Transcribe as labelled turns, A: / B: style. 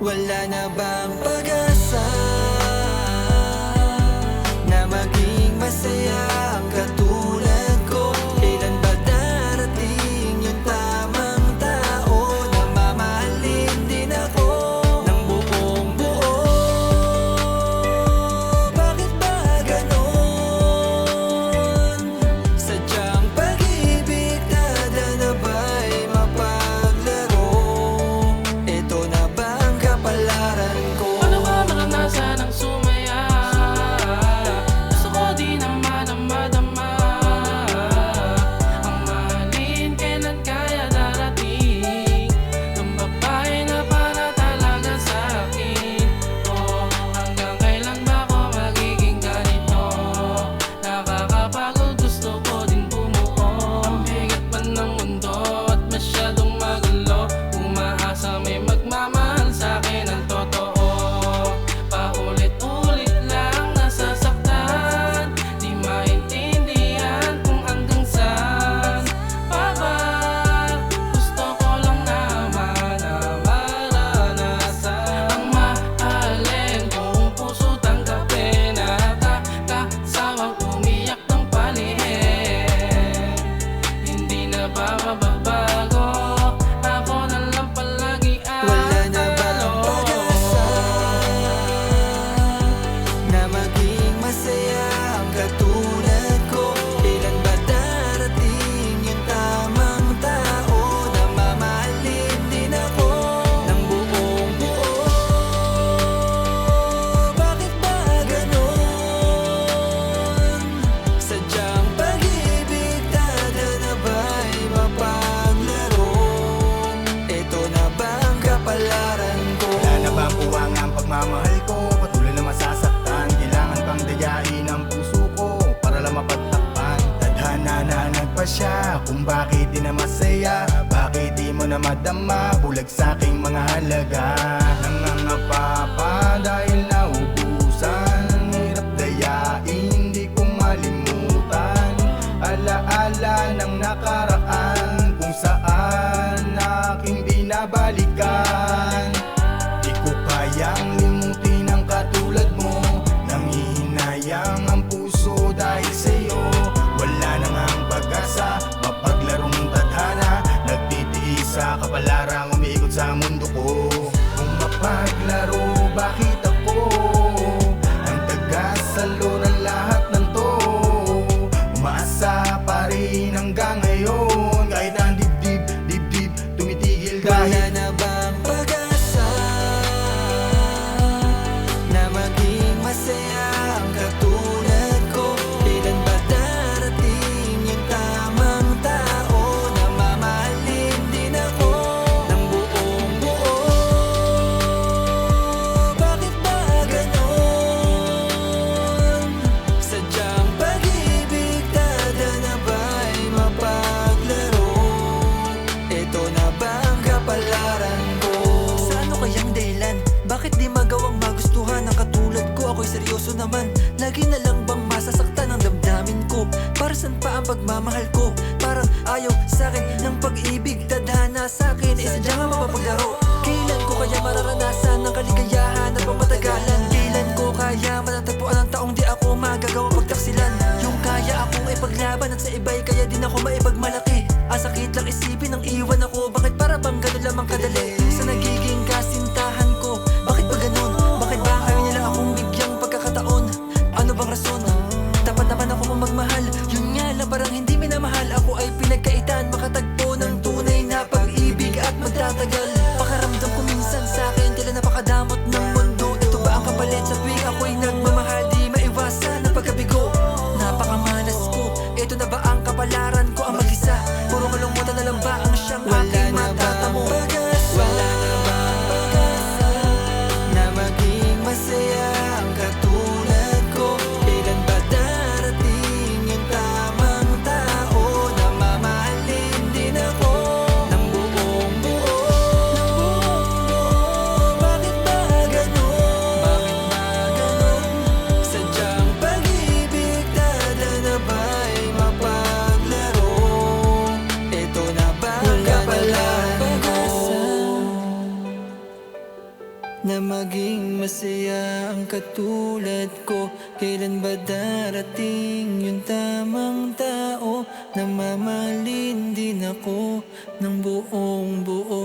A: Wala na bang pag-asa na maging masaya ang katulad ko? Kailan ba darating yung tamang tao na mamahalin din ako ng buong buo? Bakit ba ganon? Sadyang pag-ibig tada na ba'y mapaglaro? Ito na ba ang kapalaran ko?
B: Paano ba maranasan ang sumaya? Gusto ko di naman ang madama. Ang mahalin kailan kaya darating ng babae na para talaga sa akin. Oh, hanggang kailan ba ako magiging ganito? Nakakapagod, gusto ko din bumuo. Ang bigat pa ng mundo at masyadong magulo. Umaasa may magmamahal sa akin ang totoo. Paulit-ulit lang nasasaktan, di maintindihan kung hanggang saan pa ba. Gusto ko lang naman na maranasan ang mahalin kong puso tanggapin at kakasawang umiyak ng palihim. Hindi na ba mababago? Ako na lang palagi ang
A: Wala na bang pag-asa na maging masaya ang katulad ko? Kailan ba darating yung tamang tao na mamahalin din ako ng buong buo? Bakit ba ganon? Sadyang pag-ibig tada na ba'y mapaglaro? Ito na ba ang kapalaran ko?
C: Wala na bang puwang ang pagmamahal ko? Patuloy na masasaktan. Kailangan bang dayain ang puso ko para lang mapagtakpan? Tadhana na nagpa siya kung bakit di na masaya. Bakit di mo na madama? Bulag sa aking mga halaga. Nangangapa pa dahil naubusan. Hirap dayain, di ko malimutan. Alaala ng nakaraan kung saan aking binabalikan. Di ko kayang limutin ang katulad mo. Nangihinayang ang puso dahil sa'yo. Wala na nga ang pag-asa, mapaglarong tadhana. Nagtitiis sa kapalarang umiikot sa mundo ko. Kung mapaglaro, bakit ako ang tagasalo ng lahat ng to? Umaasa pa rin hanggang ngayon. Kahit ang dibdib tumitigil
A: Wala
C: dahil
A: na bang pag-asa na maging masaya ang katulad ko? Kailan ba darating yung tamang tao na mamahalin din ako ng buong buo? Bakit ba ganon? Sadyang pag-ibig tada na ba'y mapaglaro? Ito na ba ang kapalaran ko? Sa ano kayang dahilan? Bakit di magawang magustuhan ang katulad ko? Ako'y seryoso naman. Lagi na lang bang masasaktan ang damdamin ko? Para saan pa ang pagmamahal ko? Parang ayaw sa'kin ng pag-ibig. Tadhana sa'kin, sadya nga mapapaglaro. Kailan ko kaya mararanasan ng kaligayahan at pamatagalan? Kailan ko kaya matatagpuan ang taong di ako magagawang pagtaksilan? Yung kaya akong ipaglaban at sa iba'y kaya din ako maipagmalaki. Ang sakit lang isipin ang iwan ako. Bakit para bang ganun lamang kadali? Sa nagiging kasintahan ko, bakit ba ganun? Bakit ba ayaw nila akong bigyang pagkakataon? Ano bang rason? Tapat naman ako magmahal. Yun nga lang parang hindi minamahal. Ako ay pinagkaitan, makatagpo ng tunay na pag-ibig at magtatagal. katulad ko? Kailan ba darating yung tamang tao na mamahalin din ako ng buong buo?